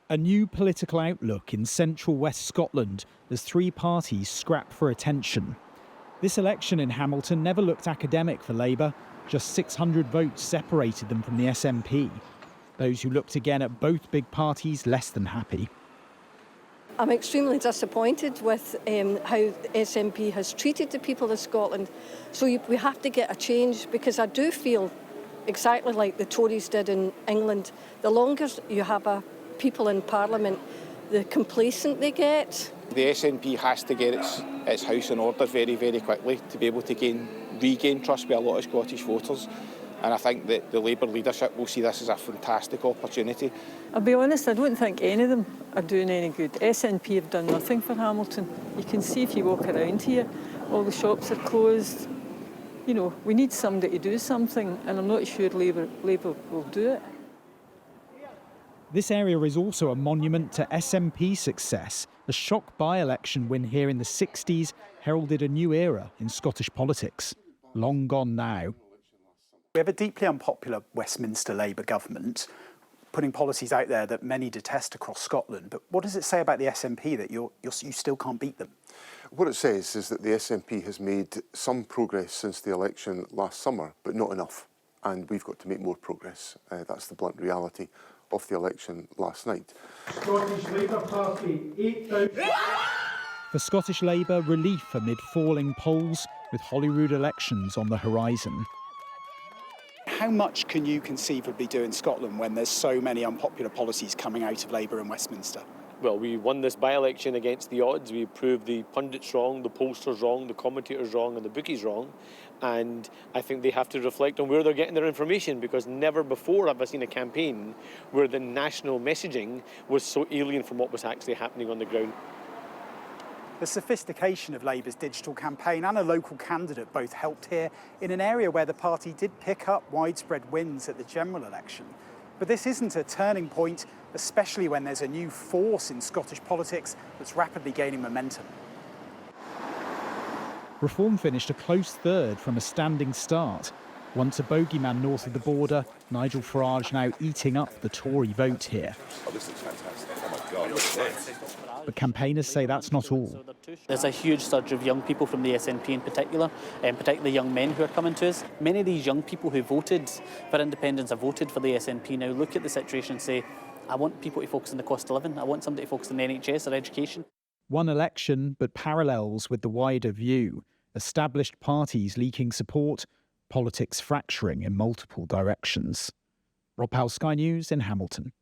A new political outlook in central West Scotland as three parties scrap for attention. This election in Hamilton never looked academic for Labour. Just 600 votes separated them from the SNP. Those who looked again at both big parties less than happy. I'm extremely disappointed with how the SNP has treated the people of Scotland. So we have to get a change, because I do feel exactly like the Tories did in England. The longer you have people in Parliament, the complacent they get. The SNP has to get its house in order very, very quickly to be able to regain trust with a lot of Scottish voters. And I think that the Labour leadership will see this as a fantastic opportunity. I'll be honest, I don't think any of them are doing any good. SNP have done nothing for Hamilton. You can see if you walk around here, all the shops are closed. You know, we need somebody to do something, and I'm not sure Labour will do it. This area is also a monument to SNP success. The shock by-election win here in the 60s heralded a new era in Scottish politics. Long gone now. We have a deeply unpopular Westminster Labour government, putting policies out there that many detest across Scotland. But what does it say about the SNP that you still can't beat them? What it says is that the SNP has made some progress since the election last summer, but not enough. And we've got to make more progress. That's the blunt reality of the election last night. Scottish Labour Party, 8,000. For Scottish Labour, relief amid falling polls, with Holyrood elections on the horizon. How much can you conceivably do in Scotland when there's so many unpopular policies coming out of Labour in Westminster? Well, we won this by-election against the odds. We proved the pundits wrong, the pollsters wrong, the commentators wrong and the bookies wrong. And I think they have to reflect on where they're getting their information, because never before have I seen a campaign where the national messaging was so alien from what was actually happening on the ground. The sophistication of Labour's digital campaign and a local candidate both helped here in an area where the party did pick up widespread wins at the general election. But this isn't a turning point, especially when there's a new force in Scottish politics that's rapidly gaining momentum. Reform finished a close third from a standing start. Once a bogeyman north of the border, Nigel Farage now eating up the Tory vote here. Oh, this looks fantastic. Oh my God, what's this? But campaigners say that's not all. There's a huge surge of young people from the SNP in particular, and particularly young men who are coming to us. Many of these young people who voted for independence have voted for the SNP now look at the situation and say, I want people to focus on the cost of living, I want somebody to focus on the NHS or education. One election, but parallels with the wider view. Established parties leaking support, politics fracturing in multiple directions. Rob Powell, Sky News in Hamilton.